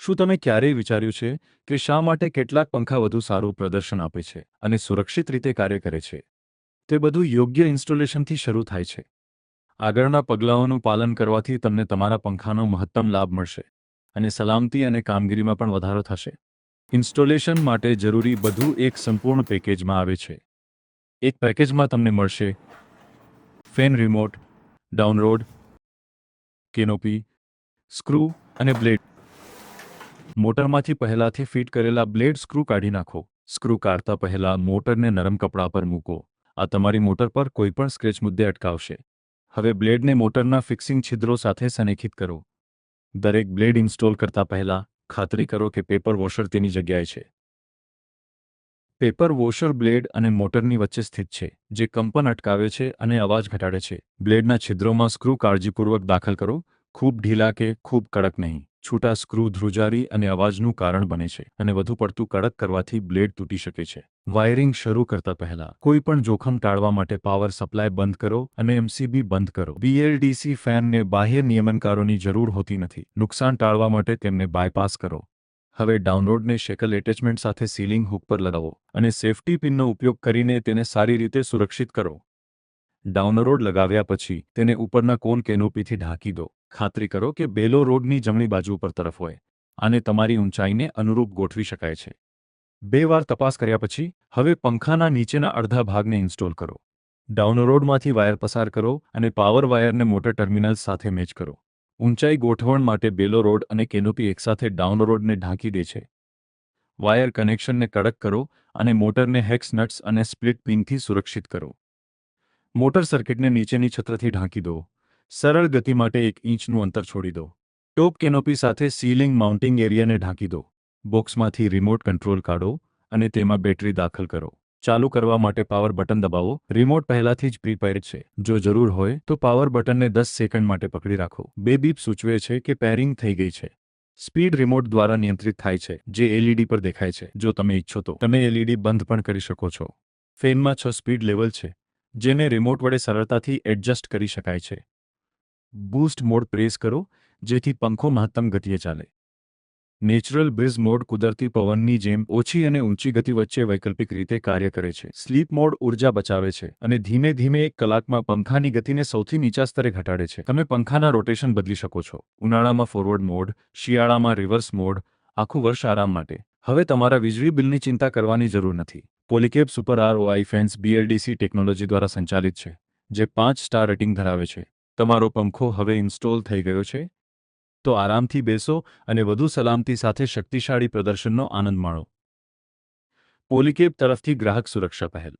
શું તમે ક્યારેય વિચાર્યું છે કે શા માટે કેટલાક પંખા વધુ સારું પ્રદર્શન આપે છે અને સુરક્ષિત રીતે કાર્ય કરે છે? તે બધું યોગ્ય ઇન્સ્ટોલેશનથી શરૂ થાય છે. આગળના પગલાઓનું પાલન કરવાથી તમને તમારા પંખાનો મહત્તમ લાભ મળશે અને સલામતી અને કામગીરીમાં પણ વધારો થશે. ઇન્સ્ટોલેશન માટે જરૂરી બધું એક સંપૂર્ણ પેકેજમાં આવે છે. એક પેકેજમાં તમને મળશે fan remote, download, canopy, screw અને બ્લેડ. મોટરમાંથી પહેલાથી ફિટ કરેલા બ્લેડ સ્ક્રૂ કાઢી નાખો. સ્ક્રૂ કાઢતા પહેલા મોટરને નરમ કપડા પર મૂકો. આ તમારી મોટર પર કોઈપણ સ્ક્રેચ મુદ્દે અટકાવશે. હવે બ્લેડને મોટરના ફિક્સિંગ છિદ્રો સાથે સંરેખિત કરો. દરેક બ્લેડ ઇન્સ્ટોલ કરતા પહેલા ખાતરી કરો કે પેપર વોશર તેની જગ્યાએ છે. પેપર વોશર બ્લેડ અને મોટરની વચ્ચે સ્થિત છે, જે કંપન અટકાવે છે અને અવાજ ઘટાડે છે. બ્લેડના છિદ્રોમાં સ્ક્રૂ કાળજીપૂર્વક દાખલ કરો. ખૂબ ઢીલા કે ખૂબ કડક નહીં. છૂટા સ્ક્રૂ ધ્રુજારી અને અવાજનું કારણ બને છે અને વધુ પડતું કડક કરવાથી બ્લેડ તૂટી શકે છે. વાયરિંગ શરૂ કરતા પહેલા કોઈપણ જોખમ ટાળવા માટે પાવર સપ્લાય બંધ કરો અને એમસીબી બંધ કરો. BLDC ફેનને બાહ્ય નિયમનકારોની જરૂર હોતી નથી. નુકસાન ટાળવા માટે તેમને બાયપાસ કરો. હવે ડાઉનલોડને શેકલ એટેચમેન્ટ સાથે સીલિંગ હૂક પર લગાવો અને સેફ્ટી પિનનો ઉપયોગ કરીને તેને સારી રીતે સુરક્ષિત કરો. ડાઉનલોડ લગાવ્યા પછી તેને ઉપરના કોન કેનોપીથી ઢાંકી દો. ખાતરી કરો કે બેલો રોડની જમણી બાજુ પર તરફ હોય. આને તમારી ઊંચાઈને અનુરૂપ ગોઠવી શકાય છે. 2 વાર તપાસ કર્યા પછી હવે પંખાના નીચેના અડધા ભાગને ઇન્સ્ટોલ કરો. ડાઉનલોડમાંથી વાયર પસાર કરો અને પાવર વાયરને મોટર ટર્મિનલ્સ સાથે મેચ કરો. ઊંચાઈ ગોઠવણ માટે બેલો રોડ અને કેનોપી એકસાથે ડાઉનલોડને ઢાંકી દે છે. વાયર કનેક્શનને કડક કરો અને મોટરને હેક્સ નટ્સ અને સ્પ્લિટ પિનથી સુરક્ષિત કરો. મોટર સર્કિટને નીચેની છત્રથી ઢાંકી દો. સરળ ગતિ માટે 1 ઇંચનું અંતર છોડી દો. ટોપ કેનોપી સાથે સીલિંગ માઉન્ટિંગ એરિયાને ઢાંકી દો. બોક્સમાંથી રિમોટ કંટ્રોલ કાઢો અને તેમાં બેટરી દાખલ કરો. ચાલુ કરવા માટે પાવર બટન દબાવો. રિમોટ પહેલાથી જ પ્રીપેર્ડ છે. જો જરૂર હોય તો પાવર બટનને 10 સેકન્ડ માટે પકડી રાખો. 2 બીપ સૂચવે છે કે પેરિંગ થઈ ગઈ છે. સ્પીડ રિમોટ દ્વારા નિયંત્રિત થાય છે, જે LED પર દેખાય છે. જો તમે ઈચ્છો તો તમે LED બંધ પણ કરી શકો છો. ફેનમાં 6 સ્પીડ લેવલ છે, જેને રિમોટ વડે સરળતાથી એડજસ્ટ કરી શકાય છે. બૂસ્ટ મોડ પ્રેસ કરો જેથી પંખો મહત્તમ ગતિએ ચાલે. નેચરલ બ્રીઝ મોડ કુદરતી પવનની જેમ ઓછી અને ઊંચી ગતિ વચ્ચે વૈકલ્પિક રીતે કાર્ય કરે છે. સ્લીપ મોડ ઊર્જા બચાવે છે અને ધીમે ધીમે 1 કલાકમાં પંખાની ગતિને સૌથી નીચા સ્તરે ઘટાડે છે. તમે પંખાના રોટેશન બદલી શકો છો. ઉનાળામાં ફોરવર્ડ મોડ, શિયાળામાં રિવર્સ મોડ, આખું વર્ષ આરામ માટે. હવે તમારા વીજળી બિલની ચિંતા કરવાની જરૂર નથી. Polycab super ROI fans BLDC technology દ્વારા સંચાલિત છે, જે 5 સ્ટાર રેટિંગ ધરાવે છે. તમારો પંખો હવે ઇન્સ્ટોલ થઈ ગયો છે? તો આરામથી બેસો અને વધુ સલામતી સાથે શક્તિશાળી પ્રદર્શનનો આનંદ માણો. પોલીકેબ તરફથી ગ્રાહક સુરક્ષા પહેલ.